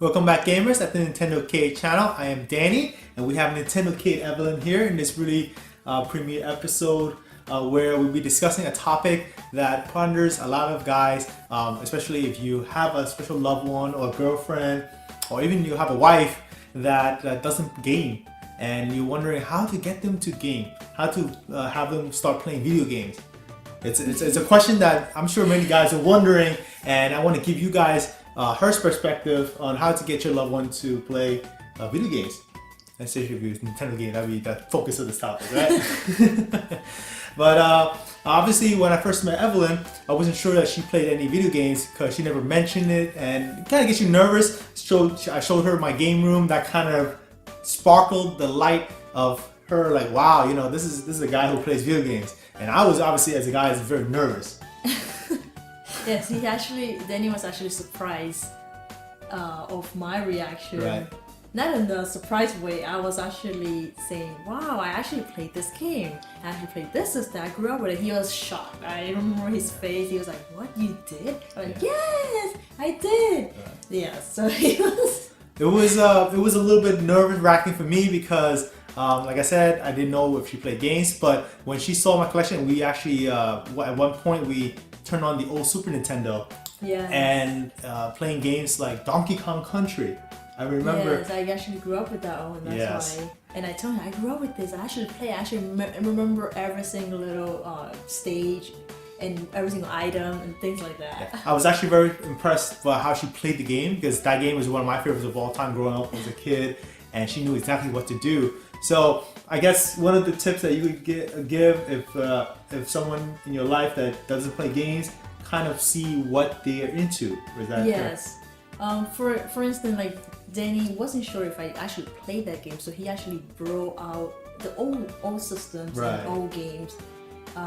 Welcome back, gamers, at the NintendoCade channel. I am Danny, and we have NintendoCade Evelyn here in this really premiere episode where we'll be discussing a topic that ponders a lot of guys, especially if you have a special loved one or a girlfriend, or even you have a wife that doesn't game, and you're wondering how to get them to game, how to have them start playing video games. It's a question that I'm sure many guys are wondering, and I want to give you guys her perspective on how to get your loved one to play video games. And especially if you use Nintendo game, that'd be the focus of this topic, right? But obviously, when I first met Evelyn, I wasn't sure that she played any video games because she never mentioned it, and it kind of gets you nervous. I showed her my game room, that kind of sparkled the light of her, like, wow, you know, this is a guy who plays video games. And I was obviously, as a guy, very nervous. Yes, Danny was actually surprised of my reaction. Right. Not in the surprise way. I was actually saying, wow, I actually played this game. I actually played this system. I grew up with it. He was shocked. I remember his face. He was like, what, you did? I'm like, yes, I did. Right. Yeah, so he was... It was a little bit nerve-wracking for me because, like I said, I didn't know if she played games, but when she saw my collection, we actually, at one point, we turned on the old Super Nintendo, and playing games like Donkey Kong Country. I remember. Yes, I actually grew up with that one. That's why. And I told her I grew up with this. I actually play. I actually remember every single little stage and every single item and things like that. Yeah. I was actually very impressed by how she played the game, because that game was one of my favorites of all time growing up as a kid, and she knew exactly what to do. So I guess one of the tips that you would give if someone in your life that doesn't play games, kind of see what they're into. Is that yes. For instance, like Danny wasn't sure if I actually played that game, so he actually brought out the old systems and old games.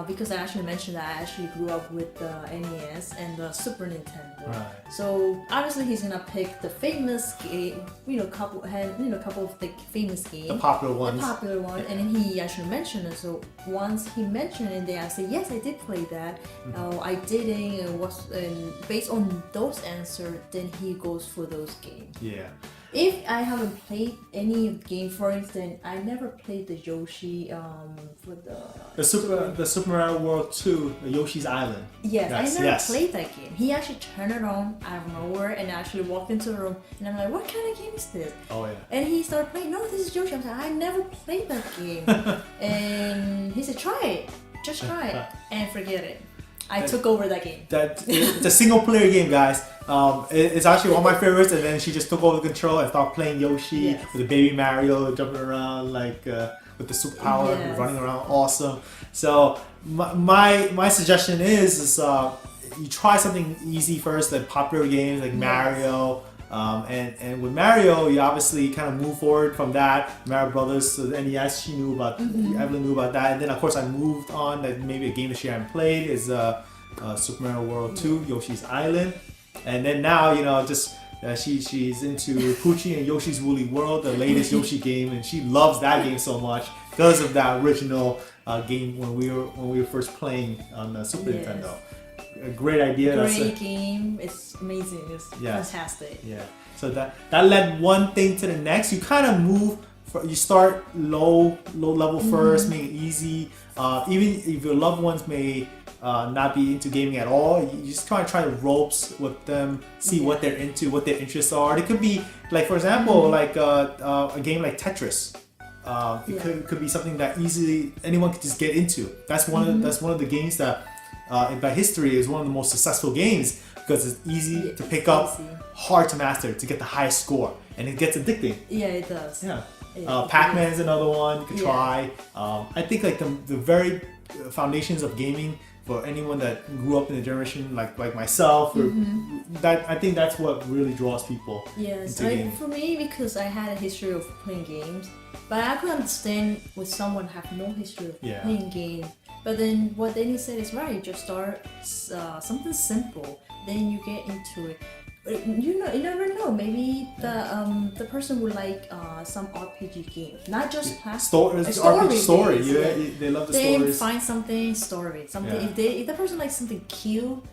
Because I actually mentioned that I actually grew up with the NES and the Super Nintendo. Right. So obviously he's gonna pick the famous game, couple of the famous games. The popular ones. The popular one, and then he actually mentioned it. So once he mentioned it, then I said, yes, I did play that. I didn't, and based on those answers, then he goes for those games. Yeah. If I haven't played any game, for instance, I never played the Yoshi for the Super Mario World 2, Yoshi's Island. Yes, I never played that game. He actually turned it on out of nowhere and actually walked into the room, and I'm like, what kind of game is this? Oh yeah. And he started playing. No, this is Yoshi. I'm like, I never played that game. And he said, try it, just try it, and forget it. I took over that game. It's a single player game, guys. It's actually one of my favorites, and then she just took over the control and started playing Yoshi with the baby Mario jumping around like with the superpower, running around, awesome. So my suggestion is you try something easy first, like popular games like Mario. And with Mario, you obviously kind of move forward from that. Mario Brothers, so the NES, she knew about, Evelyn knew about that. And then of course I moved on, that maybe a game that she hadn't played is Super Mario World 2, Yoshi's Island. And then now, she's into Poochie and Yoshi's Woolly World, the latest Yoshi game, and she loves that game so much because of that original game when we were first playing on the Super Nintendo. A great idea. Great game. It's amazing. It's fantastic. Yeah. So that led one thing to the next. You kind of move. You start low level first, make it easy. Even if your loved ones may not be into gaming at all, you just try the ropes with them, see what they're into, what their interests are. It could be like, for example, like a game like Tetris. It could be something that easily anyone could just get into. That's one of the games that. By history is one of the most successful games because it's easy to pick up, hard to master, to get the highest score, and it gets addicting. Yeah, it does. Yeah. Pac-Man is another one you could try. I think like the very foundations of gaming for anyone that grew up in a generation like myself, I think that's what really draws people into gaming. For me, because I had a history of playing games, but I could understand with someone have no history of playing games. But then what Danny said is right. Just start something simple, then you get into it. You never know. Maybe the person would like some RPG game, not just story. They love the stories. They find something if the person likes something cute,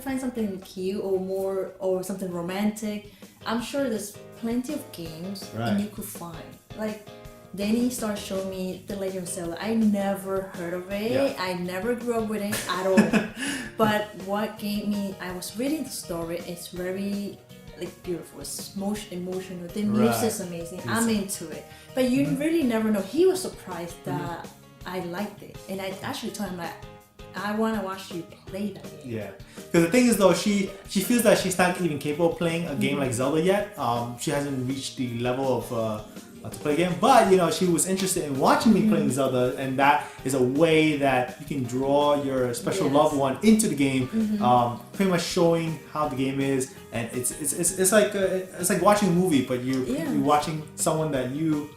find something cute or something romantic. I'm sure there's plenty of games and you could find. Like, Danny started showing me The Legend of Zelda. I never heard of it. Yeah. I never grew up with it at all. But what gave me, I was reading the story. It's very like beautiful. It's emotional. The music is amazing. I'm into it. But you really never know. He was surprised that I liked it, and I actually told him that I want to watch you play that game. Yeah, because the thing is though, she feels that she's not even capable of playing a game like Zelda yet. She hasn't reached the level of to play a game, but you know, she was interested in watching me playing Zelda, and that is a way that you can draw your special loved one into the game, pretty much showing how the game is, and it's like watching a movie, but you're watching someone that you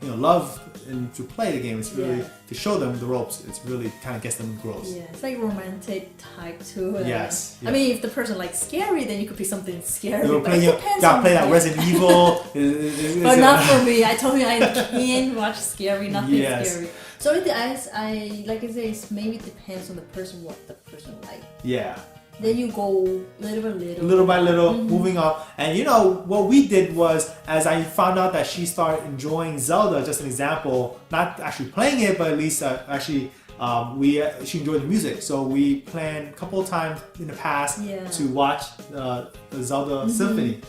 love and to play the game. It's really to show them the ropes. It's really kind of gets them engrossed. Yeah, it's like romantic type too. Yes. I mean, if the person likes scary, then you could be something scary. You But it depends on play that Resident Evil. But not for me. I told you I can't watch scary, nothing scary. So it, I like I say, it's maybe depends on the person, what the person like. Yeah. Then you go little by little, moving up. And you know, what we did was, as I found out that she started enjoying Zelda, just an example, not actually playing it, but at least she enjoyed the music. So we planned a couple of times in the past to watch the Zelda Symphony.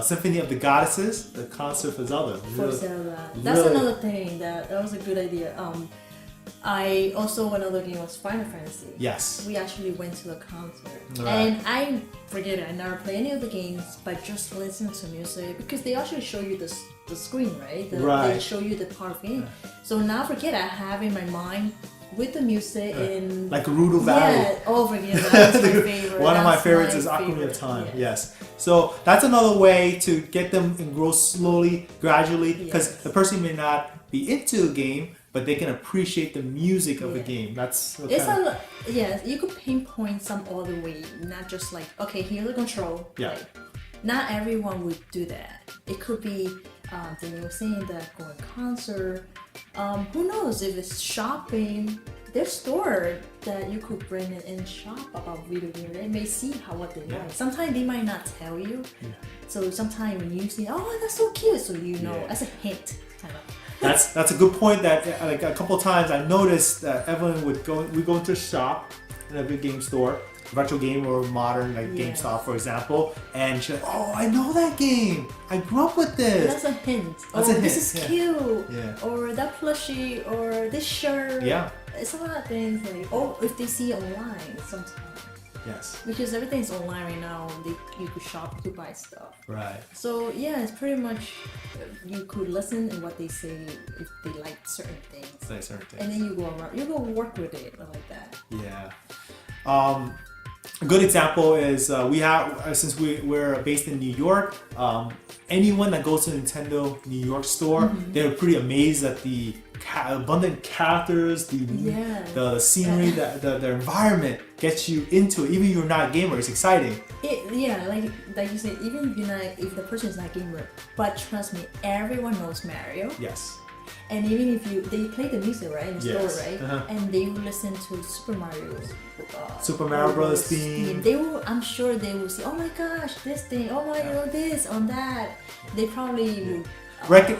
Symphony of the Goddesses, the concert for Zelda. For Zelda. That's another thing, that was a good idea. I also, another game was Final Fantasy. Yes. We actually went to the concert. And I forget it, I never play any of the games, but just listen to music, because they actually show you the screen, right? They show you the part of the game. So now forget, I have in my mind with the music in... Like Gerudo Valley. Yeah, forget it. That's my favorite. One of my favorites is Ocarina of Time. Yes. So that's another way to get them engrossed slowly, gradually, because the person may not be into a game, but they can appreciate the music of the game. That's what you could pinpoint some other way, not just like, okay, here's the control. Yeah. Like, not everyone would do that. It could be, Daniel was saying that going concert. Who knows if it's shopping? There's store that you could bring it and shop about video games. They may see what they like. Sometimes they might not tell you. So sometimes when you see, oh, that's so cute, so you know, as a hint, kind of. That's a good point. That like a couple of times I noticed that Evelyn we go into a shop in a big game store, retro game or modern like GameStop for example, and she's like, oh, I know that game. I grew up with this. That's a hint. That's a hint. This is cute. Yeah. Or that plushie, or this shirt. Yeah. It's a lot of things like, or if they see online sometimes. Yes. Because everything's online right now. You could shop, you could buy stuff. Right. So yeah, it's pretty much you could listen to what they say if they like certain things. And then you go around, you go work with it like that. Yeah. A good example is we have since we're based in New York. Anyone that goes to Nintendo New York store, they're pretty amazed at the abundant characters, the scenery, the environment gets you into it. Even if you're not a gamer, it's exciting. Like you said, even if the person is not a gamer, but trust me, everyone knows Mario. Yes. And even if they play the music right in the store, right, and they will listen to Super Mario Brothers theme. They will. I'm sure they will say, "Oh my gosh, this thing! Oh my god, this on that." They probably will.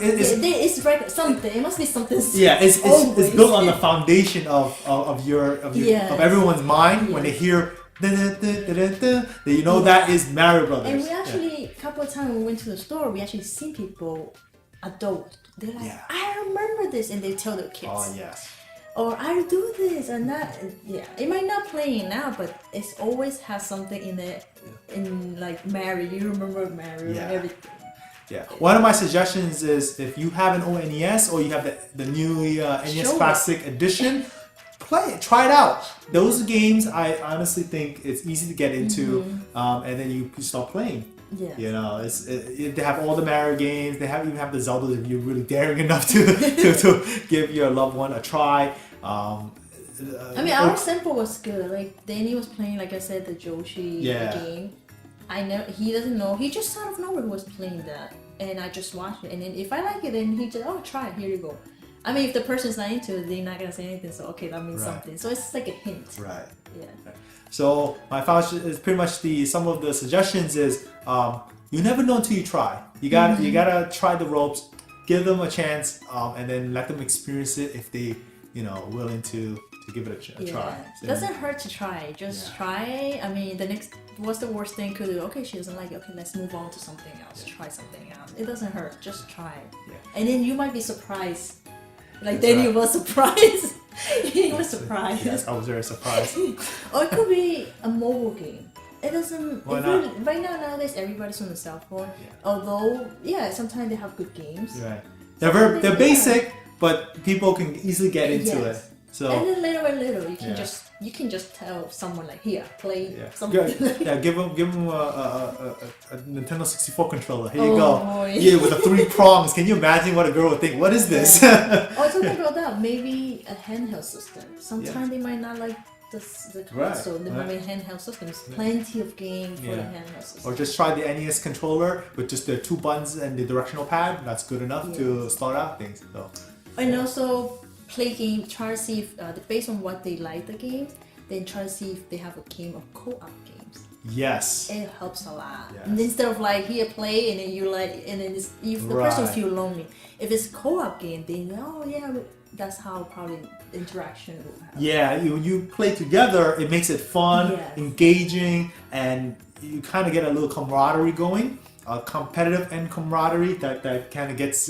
It's something. It must be something. Yeah, it's built on the foundation of everyone's mind when they hear. You know that is Mario Brothers. And we actually, a couple of times when we went to the store, we actually see people, adults. They're like, I remember this, and they tell their kids. Oh yes. Or I do this and that. Yeah, it might not play now, but it's always has something in it. In like Mario, you remember Mario and everything. Yeah. One of my suggestions is if you have an old NES or you have the newly NES Classic Edition, play it, try it out. Those games, I honestly think it's easy to get into, and then you start playing. Yeah. You know, they have all the Mario games. They even have the Zeldas if you're really daring enough to give your loved one a try. I mean, our sample was good. Like Danny was playing, like I said, the Joshi game. He doesn't know. He just out of nowhere was playing that, and I just watched it. And then if I like it, then he just try it. Here you go. I mean, if the person's not into it, they're not gonna say anything. So okay, that means something. So it's like a hint. Right. Yeah. So my final is pretty much some of the suggestions is you never know until you try. You gotta try the ropes, give them a chance, and then let them experience it if they, willing to give it a try. It doesn't hurt to try. Just try. I mean, what's the worst thing could do? Okay, she doesn't like it. Okay, let's move on to something else. Try something else. It doesn't hurt. Just try. And then you might be surprised. Like Danny was surprised. He was surprised. Yes, I was very surprised. Or it could be a mobile game. It doesn't. Why not? Right now, nowadays, everybody's on the cell phone. Although, sometimes they have good games. Right. They're basic, but people can easily get into it. So. And then little by little, you can just tell someone like, here, play something. Give them a Nintendo 64 controller. Here you go. Boy. Yeah, with the 3 prongs. Can you imagine what a girl would think? What is this? Talking about that, maybe a handheld system. Sometimes they might not like the console. They might be handheld systems. Plenty of games for the handheld system. Or just try the NES controller with just the 2 buttons and the directional pad. That's good enough to start out things. So. And also play game. Try to see if based on what they like the games, then try to see if they have a game of co-op games. Yes. It helps a lot. Yes. And instead of like here play and then you like and then the person feel lonely. If it's co-op game, then that's how probably interaction will happen. Yeah, when you play together, it makes it fun, engaging, and you kind of get a little camaraderie going, competitive and camaraderie that kind of gets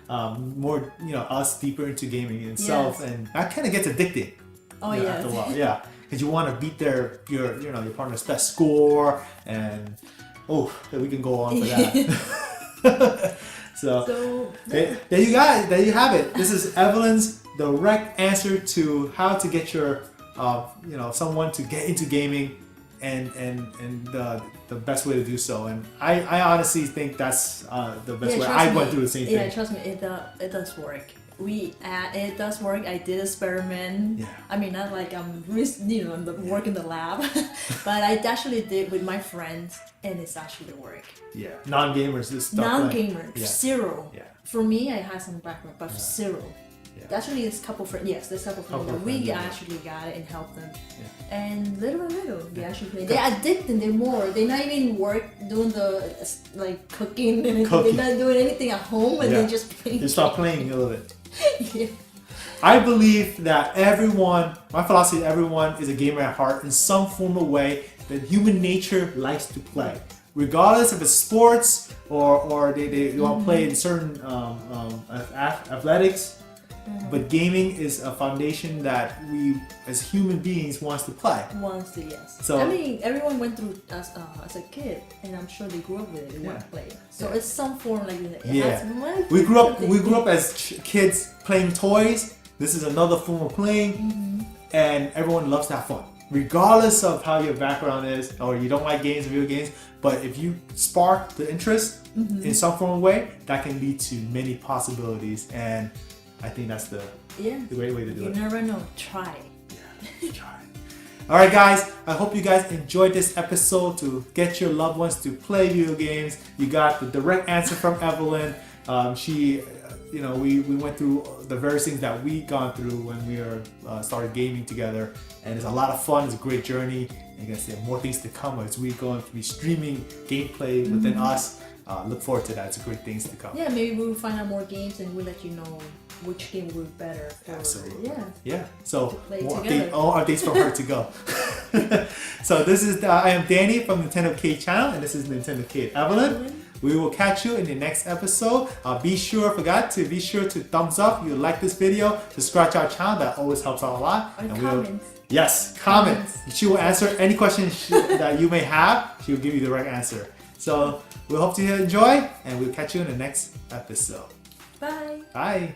more us deeper into gaming itself, and that kind of gets addicting. After a while, because you want to beat your partner's best score, and we can go on for that. So there you have it. This is Evelyn's direct answer to how to get your someone to get into gaming, and the best way to do so. And I honestly think that's the best way. I went through the same thing. Yeah, trust me, it does work. It does work. I did experiment. Yeah. I mean, not like I'm work in the lab, but I actually did with my friends, and it's actually work. Yeah, non-gamers is stuff. Non-gamer, zero. Yeah. For me, I had some background, but zero. Yeah. Actually, there's a couple friends. Yes, there's a couple friends that we actually got it and helped them. Yeah. And little by little, they actually play. They're addicted. They're more. They're not even doing the cooking. They're not doing anything at home, and they just play. They start playing a little bit. Yeah. I believe that my philosophy, everyone is a gamer at heart in some form or way. That human nature likes to play, regardless if it's sports or they want to play in certain athletics. But gaming is a foundation that we, as human beings, wants to play. Yes. So I mean, everyone went through as a kid, and I'm sure they grew up with it. They want to play. So it's some form like we grew up as kids playing toys. This is another form of playing, and everyone loves to have fun, regardless of how your background is, or you don't like games, video games. But if you spark the interest in some form of way, that can lead to many possibilities. And I think that's the great way to do it. You never know. Try. Yeah, try. Alright guys, I hope you guys enjoyed this episode to get your loved ones to play video games. You got the direct answer from Evelyn. We went through the various things that we gone through when we started gaming together. And it's a lot of fun. It's a great journey. And like I said, more things to come as we going to be streaming gameplay within us. Look forward to that. It's great things to come. Yeah, maybe we'll find out more games and we'll let you know which game would be better. Absolutely. Yeah. So all updates from her to go. So this is I am Danny from NintendoCade channel, and this is NintendoCade Evelyn. We will catch you in the next episode. Be sure to thumbs up if you like this video. Subscribe to our channel. That always helps out a lot. And comments. Yes, comments. She will answer any questions that you may have. She will give you the right answer. So we hope to enjoy, and we'll catch you in the next episode. Bye. Bye.